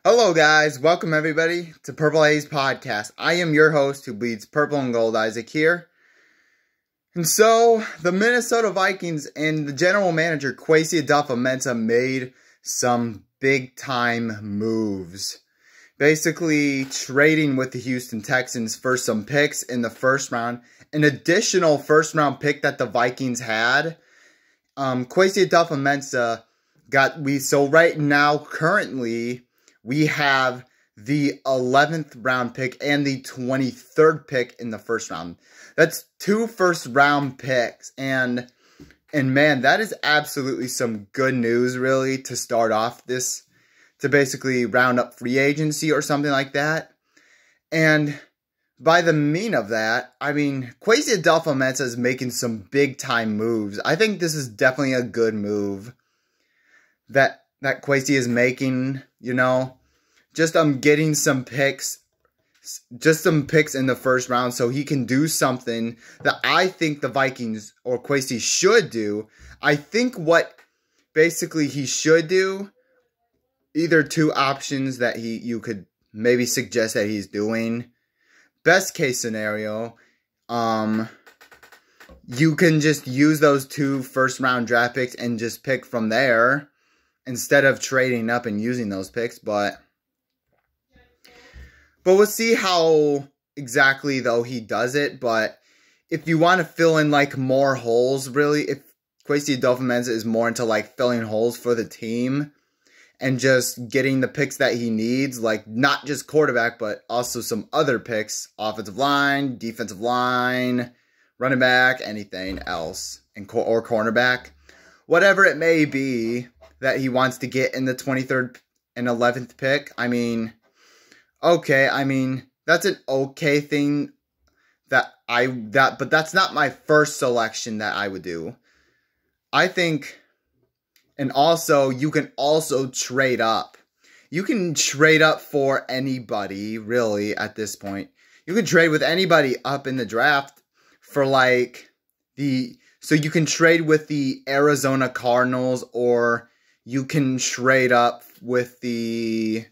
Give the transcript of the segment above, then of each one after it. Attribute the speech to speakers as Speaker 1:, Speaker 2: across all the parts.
Speaker 1: Hello guys, welcome everybody to Purple Haze Podcast. I am your host who bleeds purple and gold, Isaac here. And so, the Minnesota Vikings and the general manager, Kwesi Adolfo-Mensah, made some big time moves. Basically, trading with the Houston Texans for some picks in the first round. An additional first round pick that the Vikings had. Kwesi Adolfo-Mensah so right now, currently, we have the 11th round pick and the 23rd pick in the first round. That's 2 first round picks. And man, that is absolutely some good news, really, to start off this, to basically round up free agency or something like that. And by the mean of that, I mean, Kwesi Adolfo-Mensah is making some big time moves. I think this is definitely a good move that Kwesi is making, you know. Just getting some picks, just some picks in the first round so he can do something that I think the Vikings or Kwesi should do. I think what basically he should do, either 2 options that you could maybe suggest that he's doing. Best case scenario, you can just use those 2 first round draft picks and just pick from there instead of trading up and using those picks, but we'll see how exactly, though, he does it. But if you want to fill in, like, more holes, really, if Kwesi Adolfo-Mensah is more into, like, filling holes for the team and just getting the picks that he needs, like, not just quarterback, but also some other picks, offensive line, defensive line, running back, anything else, or cornerback, whatever it may be that he wants to get in the 23rd and 11th pick, I mean, okay, I mean, that's an okay thing but that's not my first selection that I would do. I think, and also, you can also trade up. You can trade up for anybody, really, at this point. You can trade with anybody up in the draft for, like, so you can trade with the Arizona Cardinals, or you can trade up with the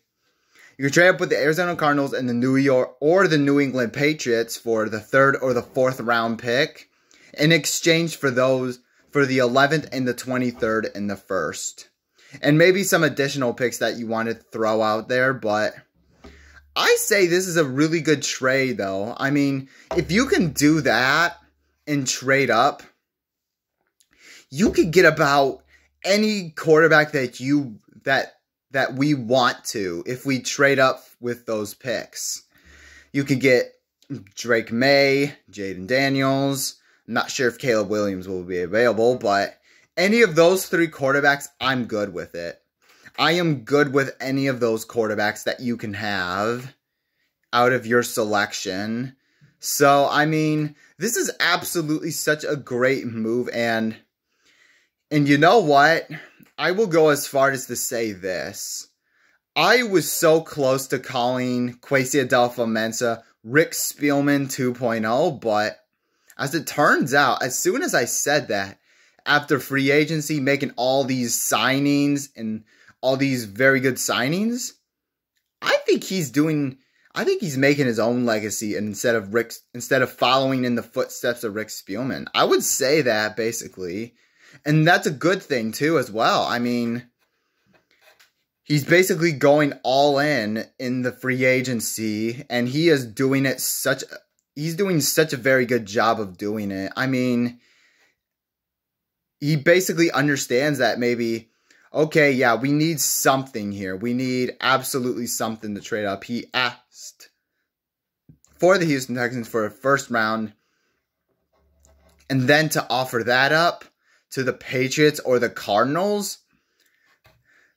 Speaker 1: Arizona Cardinals and the New England Patriots for the 3rd or the 4th round pick in exchange for the 11th and the 23rd and the 1st. And maybe some additional picks that you want to throw out there, but I say this is a really good trade, though. I mean, if you can do that and trade up, you could get about any quarterback that we want to if we trade up with those picks. You could get Drake May, Jaden Daniels. I'm not sure if Caleb Williams will be available, but any of those 3 quarterbacks, I'm good with it. I am good with any of those quarterbacks that you can have out of your selection. So, I mean, this is absolutely such a great move, and you know what? I will go as far as to say this. I was so close to calling Kwesi Adolfo-Mensah Rick Spielman 2.0, but as it turns out, as soon as I said that, after free agency, making all these signings and all these very good signings, I think he's making his own legacy instead of following in the footsteps of Rick Spielman. I would say that, basically. And that's a good thing, too, as well. I mean, he's basically going all in the free agency, and he is doing it he's doing such a very good job of doing it. I mean, he basically understands that maybe, okay, yeah, we need something here. We need absolutely something to trade up. He asked for the Houston Texans for a first round, and then to offer that up to the Patriots or the Cardinals,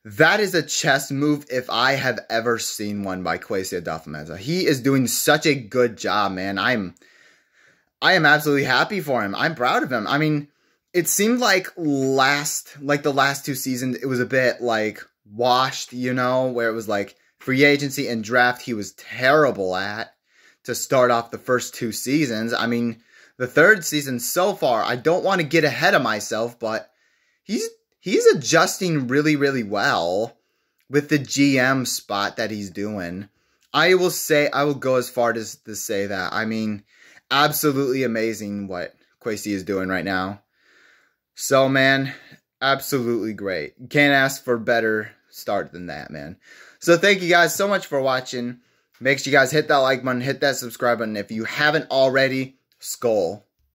Speaker 1: that is a chess move if I have ever seen one by Kwesi Adolfo-Mensah. He is doing such a good job, man. I am absolutely happy for him. I'm proud of him. I mean, it seemed like the last 2 seasons, it was a bit like washed, you know, where it was like free agency and draft he was terrible at to start off the first 2 seasons. I mean, the 3rd season so far, I don't want to get ahead of myself, but he's adjusting really, really well with the GM spot that he's doing. I will go as far as to say that. I mean, absolutely amazing what Kwesi is doing right now. So, man, absolutely great. Can't ask for a better start than that, man. So, thank you guys so much for watching. Make sure you guys hit that like button, hit that subscribe button. If you haven't already, Skull.